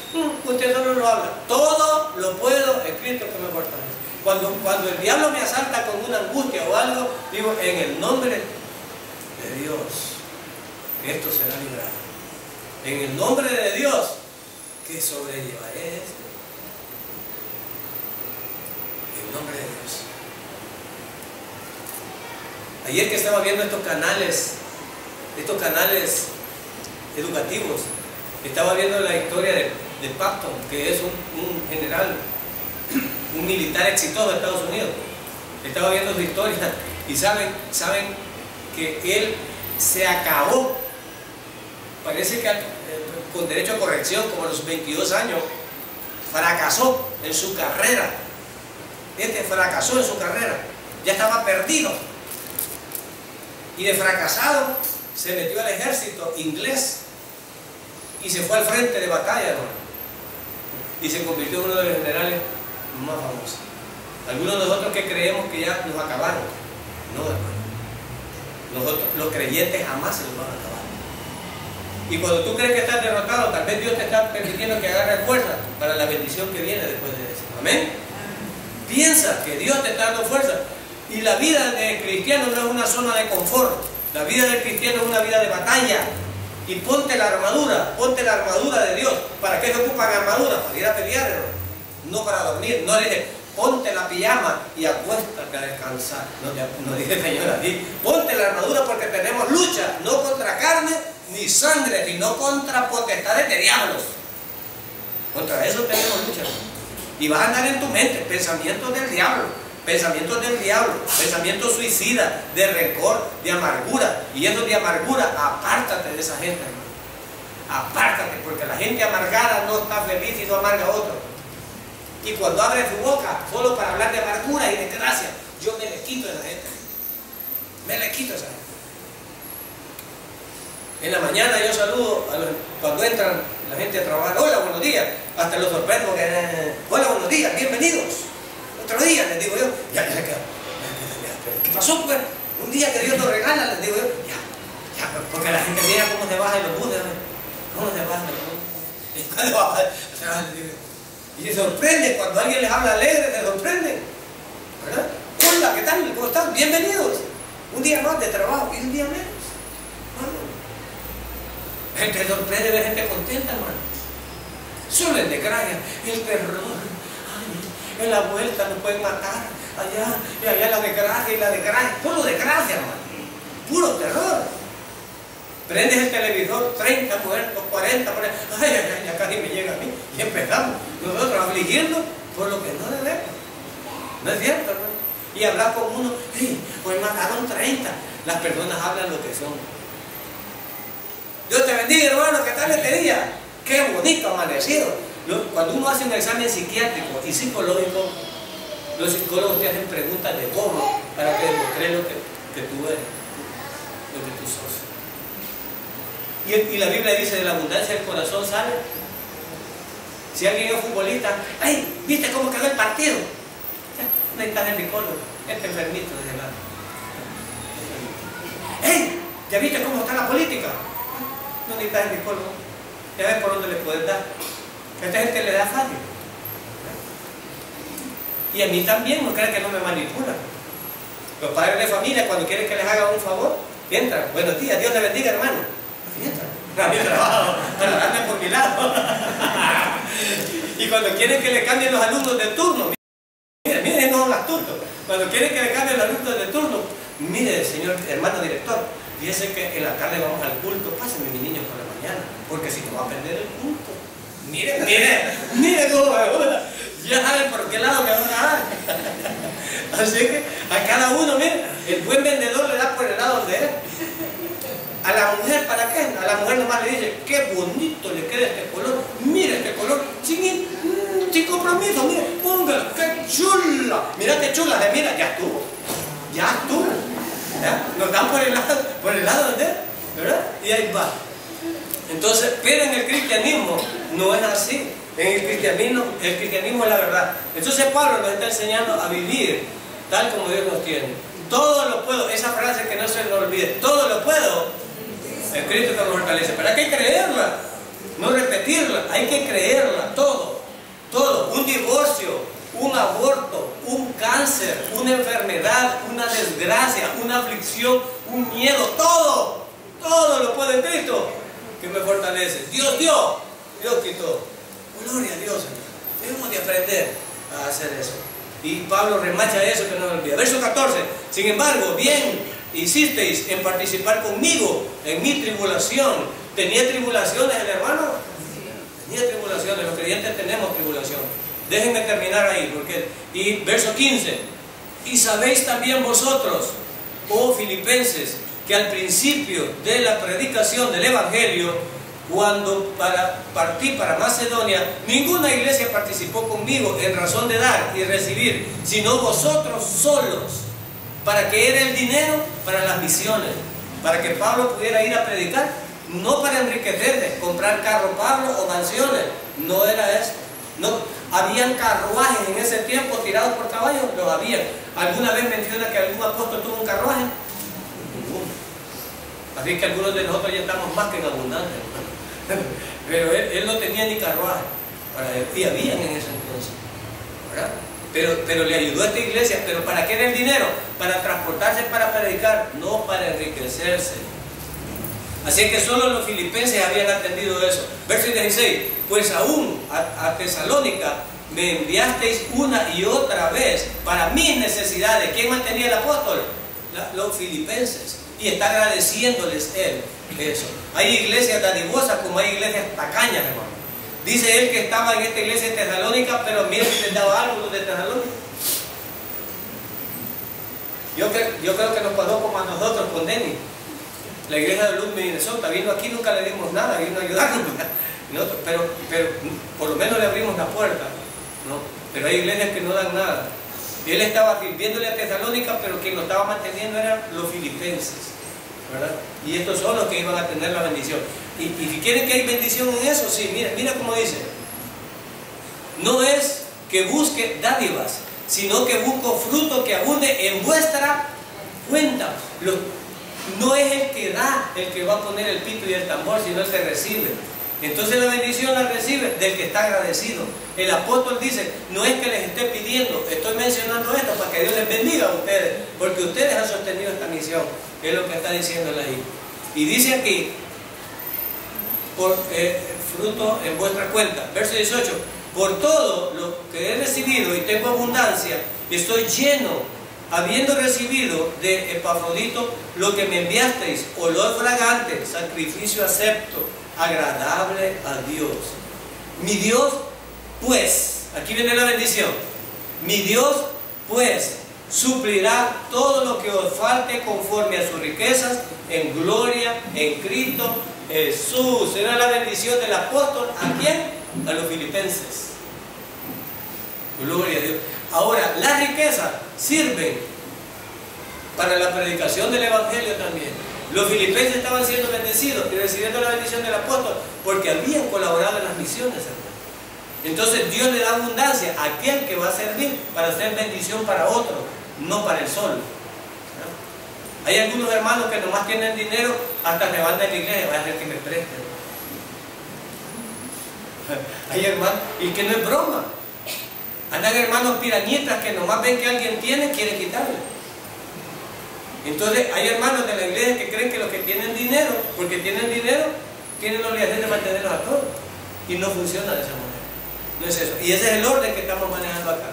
usted solo lo habla. Todo lo puedo en Cristo que me fortalece. Cuando el diablo me asalta con una angustia o algo, digo, en el nombre de Dios, que esto será librado. En el nombre de Dios, que sobrellevaré esto. En nombre de Dios. Ayer que estaba viendo estos canales educativos, estaba viendo la historia de Patton, que es un general, un militar exitoso de Estados Unidos. Estaba viendo su historia y saben que él se acabó, parece que con derecho a corrección, como a los 22 años, fracasó en su carrera. Fracasó en su carrera, ya estaba perdido. Y de fracasado se metió al ejército inglés y se fue al frente de batalla, hermano. Y se convirtió en uno de los generales más famosos. Algunos de nosotros que creemos que ya nos acabaron. No, hermano. Nosotros, los creyentes, jamás se nos van a acabar. Y cuando tú crees que estás derrotado, tal vez Dios te está permitiendo que agarres fuerza para la bendición que viene después de eso. Amén. Piensa que Dios te está dando fuerza. Y la vida del cristiano no es una zona de confort. La vida del cristiano es una vida de batalla. Y ponte la armadura de Dios. ¿Para qué se ocupan armadura? Para ir a pelear, hermano. No para dormir. No le dice, ponte la pijama y acuéstate a descansar. No dice el Señor así. Ponte la armadura porque tenemos lucha, no contra carne ni sangre, sino contra potestades de diablos. Contra eso tenemos lucha. Y vas a andar en tu mente pensamientos del diablo, pensamientos suicidas, de rencor, de amargura. Y eso de amargura, apártate de esa gente, hermano. Apártate, porque la gente amargada no está feliz y no amarga a otro. Y cuando abre su boca solo para hablar de amargura y de desgracia, yo me le quito a esa gente. Me le quito a esa gente. En la mañana yo saludo cuando entran la gente a trabajar. Hola, buenos días. Hasta los sorprendo. Hola, buenos días, bienvenidos. Otro día, les digo yo. ¿Qué pasó, pues? Un día que Dios nos regala, les digo yo. Ya, porque la gente mira cómo se baja en los buses. ¿Cómo se baja en los buses? Y se sorprende cuando alguien les habla alegre, se sorprende, ¿verdad? Hola, ¿qué tal? ¿Cómo están? Bienvenidos. Un día más de trabajo y un día menos. Gente sorprende ver gente contenta, hermano. Solo en desgracia, el terror. Ay, en la vuelta nos pueden matar. Allá, y allá la desgracia y la desgracia. Puro desgracia, hermano. Puro terror. Prendes el televisor, 30 muertos, 40, ay, ya casi me llega a mí. Y empezamos nosotros afligiendo por lo que no debemos. No es cierto, hermano. Y hablar con uno, hey, hoy mataron 30. Las personas hablan lo que son. Dios te bendiga, hermano, ¿qué tal este día? Qué bonito amanecido. Cuando uno hace un examen psiquiátrico y psicológico, los psicólogos te hacen preguntas de cómo para que demostres lo que tú eres, lo que tú sos. Y la Biblia dice, de la abundancia del corazón sale. Si alguien es futbolista, ¡ay! ¿Viste cómo quedó el partido? No necesitas el psicólogo, este enfermito desde lado. ¡Ey! ¿Ya viste cómo está la política? No necesitas el psicólogo. Ya ves por dónde le puedes dar. A esta gente le da fácil. Y a mí también, no crean que no me manipulan. Los padres de familia, cuando quieren que les haga un favor, entran. Buenos días, Dios le bendiga, hermano. Entran. A mi trabajo, para darme por mi lado. Y cuando quieren que le cambien los alumnos de turno, miren, no son astutos. Cuando quieren que le cambien los alumnos de turno, mire, señor hermano director, fíjese que en la tarde vamos al culto, pásenme mi niño por la mañana, porque si no va a perder el culto. Mire cómo me gusta. Ya saben por qué lado me van a dar. Así que a cada uno, mire, el buen vendedor le da por el lado de él. A la mujer, ¿para qué? A la mujer nomás le dice, qué bonito le queda este color. Mira este color, sin compromiso, mira, póngala, qué chula. Mira qué chula, mira, ya estuvo. ¿Ya? Nos dan por el lado de él, ¿verdad? Y ahí va. Entonces, pero en el cristianismo no es así. En el cristianismo es la verdad. Entonces Pablo nos está enseñando a vivir tal como Dios nos tiene. Todo lo puedo, esa frase que no se nos olvide, todo lo puedo en Cristo que nos fortalece. Pero hay que creerla, no repetirla, hay que creerla, todo. Un divorcio, un aborto, un cáncer, una enfermedad, una desgracia, una aflicción, un miedo, todo lo puedo en Cristo que me fortalece. Dios dio, Dios quitó. Gloria a Dios. Debemos de aprender a hacer eso. Y Pablo remacha eso que no me olvida. Verso 14. Sin embargo, bien hicisteis en participar conmigo en mi tribulación. ¿Tenía tribulaciones el hermano? Tenía tribulaciones. Los creyentes tenemos tribulación. Déjenme terminar ahí. Y verso 15. Y sabéis también vosotros, oh filipenses, que al principio de la predicación del Evangelio, cuando partí para Macedonia, ninguna iglesia participó conmigo en razón de dar y recibir, sino vosotros solos. ¿Para qué era el dinero? Para las misiones. Para que Pablo pudiera ir a predicar, no para enriquecerse, comprar carro Pablo o mansiones. No era eso. No, habían carruajes en ese tiempo tirados por caballos, los había. ¿Alguna vez menciona que algún apóstol tuvo un carruaje? Ninguno. Así que algunos de nosotros ya estamos más que en abundancia. Pero él no tenía ni carruaje, y habían en ese entonces, ¿verdad? Pero le ayudó a esta iglesia. ¿Pero para qué era el dinero? Para transportarse, para predicar, no para enriquecerse. Así que solo los filipenses habían atendido eso. Verso 16. Pues aún a Tesalónica me enviasteis una y otra vez para mis necesidades. ¿Quién mantenía el apóstol? Los filipenses. Y está agradeciéndoles él eso. Hay iglesias dadivosas como hay iglesias tacañas, hermano. Dice él que estaba en esta iglesia de Tesalónica, pero miren si les daba algo los de Tesalónica. Yo creo que nos pasó como a nosotros con Denny. La iglesia de Luz, Minnesota, vino aquí, nunca le dimos nada, vino a ayudarnos. Pero por lo menos le abrimos la puerta, ¿no? Pero hay iglesias que no dan nada. Y él estaba sirviéndole a Tesalónica, pero quien lo estaba manteniendo eran los filipenses, ¿verdad? Y estos son los que iban a tener la bendición. Y si quieren que hay bendición en eso, sí, mira cómo dice. No es que busque dádivas, sino que busco fruto que abunde en vuestra cuenta. No es el que da el que va a poner el pito y el tambor, sino el que recibe. Entonces la bendición la recibe del que está agradecido. El apóstol dice, no es que les esté pidiendo, estoy mencionando esto para que Dios les bendiga a ustedes, porque ustedes han sostenido esta misión, es lo que está diciéndole ahí. Y dice aquí, por fruto en vuestra cuenta. Verso 18, por todo lo que he recibido y tengo abundancia, estoy lleno, habiendo recibido de Epafrodito lo que me enviasteis, olor fragante, sacrificio acepto, agradable a Dios. Mi Dios, pues, aquí viene la bendición, mi Dios, pues, suplirá todo lo que os falte conforme a sus riquezas en gloria en Cristo Jesús. Era la bendición del apóstol. ¿A quién? A los filipenses. Gloria a Dios. Ahora, las riquezas sirven para la predicación del Evangelio también. Los filipenses estaban siendo bendecidos y recibiendo la bendición del apóstol porque habían colaborado en las misiones, hermano. Entonces Dios le da abundancia a aquel que va a servir para hacer bendición para otro, no para el solo. Hay algunos hermanos que nomás tienen dinero, hasta me van de la iglesia, voy a hacer que me presten. Hay hermanos, y que no es broma. Andan hermanos pirañitas que nomás ven que alguien tiene, quiere quitarle. Entonces hay hermanos de la iglesia que creen que los que tienen dinero, porque tienen dinero, tienen la obligación de mantenerlos a todos. Y no funciona de esa manera. No es eso. Y ese es el orden que estamos manejando acá.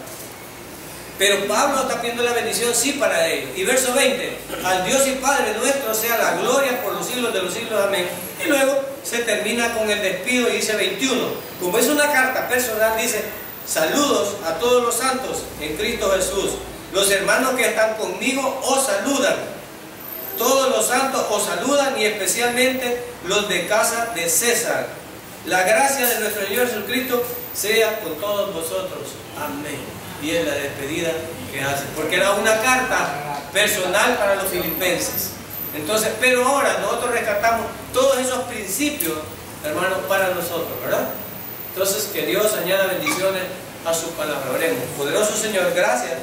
Pero Pablo está pidiendo la bendición sí para ellos. Y verso 20, al Dios y Padre nuestro sea la gloria por los siglos de los siglos, amén. Y luego se termina con el despido y dice 21. Como es una carta personal, dice, saludos a todos los santos en Cristo Jesús. Los hermanos que están conmigo os saludan. Todos los santos os saludan y especialmente los de casa de César. La gracia de nuestro Señor Jesucristo sea con todos vosotros. Amén. Y es la despedida que hace. Porque era una carta personal para los filipenses. Entonces, pero ahora nosotros rescatamos todos esos principios, hermanos, para nosotros, ¿verdad? Entonces, que Dios añada bendiciones a su palabra. Oremos. Poderoso Señor, gracias